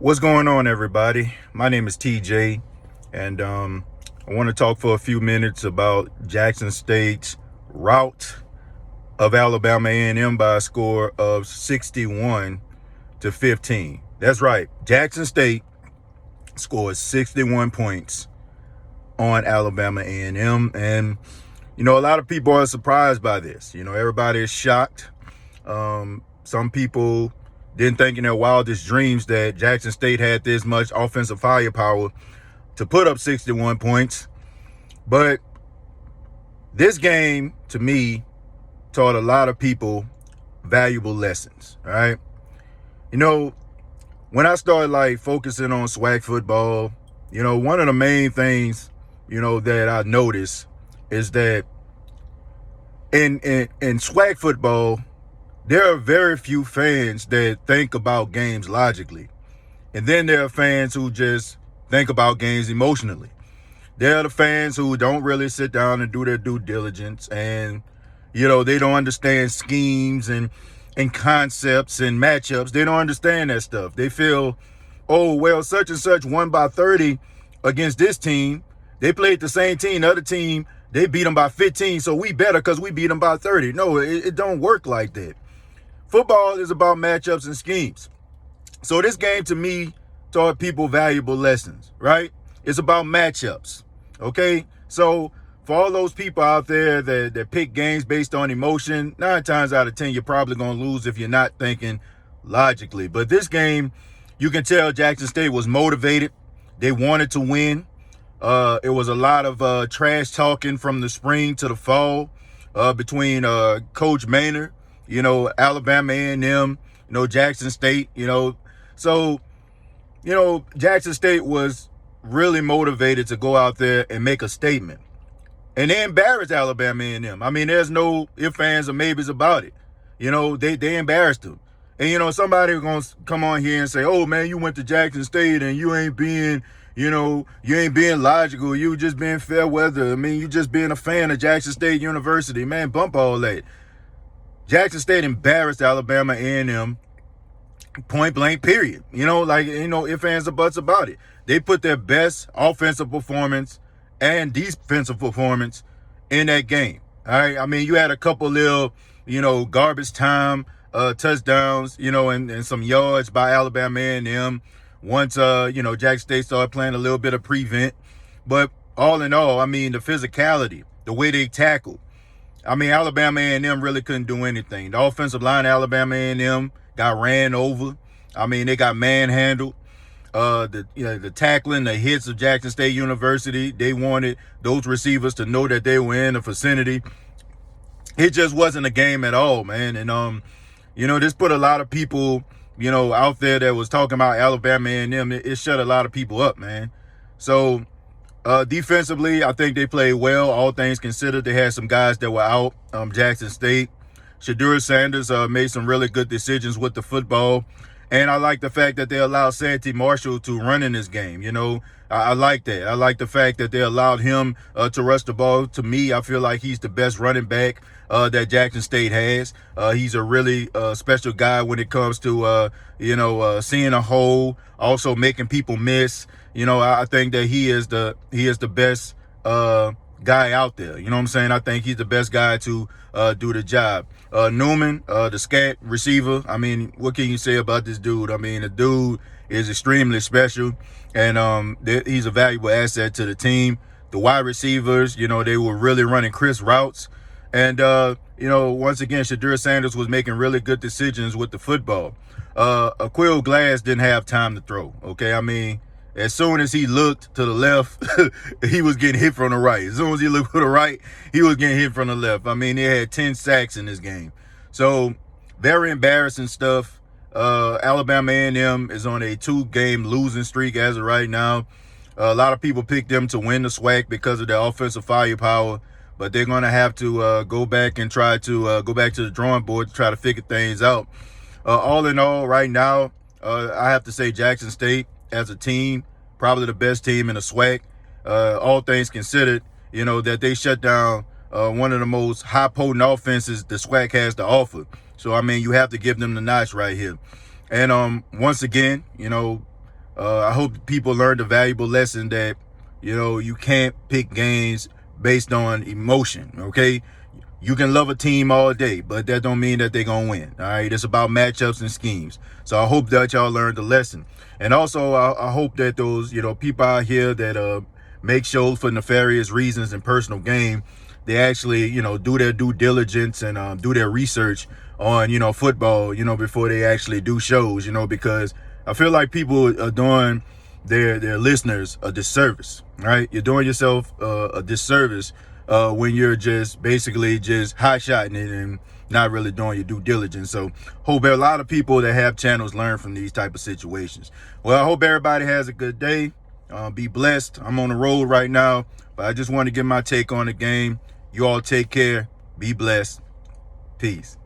What's going on, everybody? My name is TJ, and I want to talk for a few minutes about Jackson State's rout of Alabama A&M by a score of 61-15. That's right. Jackson State scored 61 points on Alabama A&M, and a lot of people are surprised by this. Everybody is shocked. Some people didn't think in their wildest dreams that Jackson State had this much offensive firepower to put up 61 points. But this game, to me, taught a lot of people valuable lessons, all right? When I started focusing on SWAC football, one of the main things, that I noticed is that in SWAC football, there are very few fans that think about games logically. And then there are fans who just think about games emotionally. There are the fans who don't really sit down and do their due diligence, and, they don't understand schemes and concepts and matchups. They don't understand that stuff. They feel, oh, well, such and such won by 30 against this team. They played the same team. The other team, they beat them by 15, so we better because we beat them by 30. No, it don't work like that. Football is about matchups and schemes. So this game, to me, taught people valuable lessons, right? It's about matchups, okay? So for all those people out there that pick games based on emotion, 9 times out of 10, you're probably going to lose if you're not thinking logically. But this game, you can tell Jackson State was motivated. They wanted to win. It was a lot of trash talking from the spring to the fall between Coach Maynard, Alabama A&M, Jackson State, So, Jackson State was really motivated to go out there and make a statement. And they embarrassed Alabama A&M. I mean, there's no ifs, ands, or maybes about it. They embarrassed them. And, somebody going to come on here and say, oh, man, you went to Jackson State and you ain't being, you ain't being logical. You just being fair weather. I mean, you just being a fan of Jackson State University. Man, bump all that. Jackson State embarrassed Alabama A&M point blank, period. Ifs, ands, or buts about it. They put their best offensive performance and defensive performance in that game. All right. I mean, you had a couple little, garbage time touchdowns, and some yards by Alabama A&M once, Jackson State started playing a little bit of prevent. But all in all, I mean, the physicality, the way they tackled. I mean, Alabama A&M really couldn't do anything. The offensive line of Alabama A&M got ran over. I mean, they got manhandled. The tackling, the hits of Jackson State University, they wanted those receivers to know that they were in the vicinity. It just wasn't a game at all, man. And, this put a lot of people, out there that was talking about Alabama A&M. It shut a lot of people up, man. So, defensively, I think they played well. All things considered, they had some guys that were out. Jackson State, Shedeur Sanders made some really good decisions with the football. And I like the fact that they allowed Santee Marshall to run in this game. I like that. I like the fact that they allowed him to rush the ball. To me, I feel like he's the best running back that Jackson State has. He's a really special guy when it comes to, seeing a hole, also making people miss. I think that he is the best guy out there. You know what I'm saying? I think he's the best guy to do the job. Newman, the scat receiver. I mean, what can you say about this dude? I mean, the dude is extremely special, and he's a valuable asset to the team. The wide receivers, they were really running crisp routes. And, once again, Shedeur Sanders was making really good decisions with the football. Aquil Glass didn't have time to throw, okay? I mean, as soon as he looked to the left, he was getting hit from the right. As soon as he looked to the right, he was getting hit from the left. I mean, they had 10 sacks in this game. So, very embarrassing stuff. Alabama A&M is on a 2-game losing streak as of right now. A lot of people picked them to win the SWAC because of their offensive firepower. But they're going to have to go back and try to go back to the drawing board to try to figure things out. All in all, right now, I have to say Jackson State, as a team, probably the best team in the SWAC. All things considered, that they shut down one of the most high potent offenses the SWAC has to offer. So, I mean, you have to give them the notch right here. And once again, I hope people learned a valuable lesson that, you know, you can't pick games based on emotion, okay? You can love a team all day, but that don't mean that they're going to win, all right? It's about matchups and schemes. So I hope that y'all learned the lesson. And also, I hope that those, you know, people out here that make shows for nefarious reasons and personal gain, they actually, you know, do their due diligence and do their research on, you know, football, you know, before they actually do shows, you know, because I feel like people are doing their listeners a disservice, right? You're doing yourself a disservice when you're just basically just hot-shotting it and not really doing your due diligence. So hope a lot of people that have channels learn from these type of situations. Well, I hope everybody has a good day. Be blessed. I'm on the road right now, but I just want to get my take on the game. You all take care. Be blessed. Peace.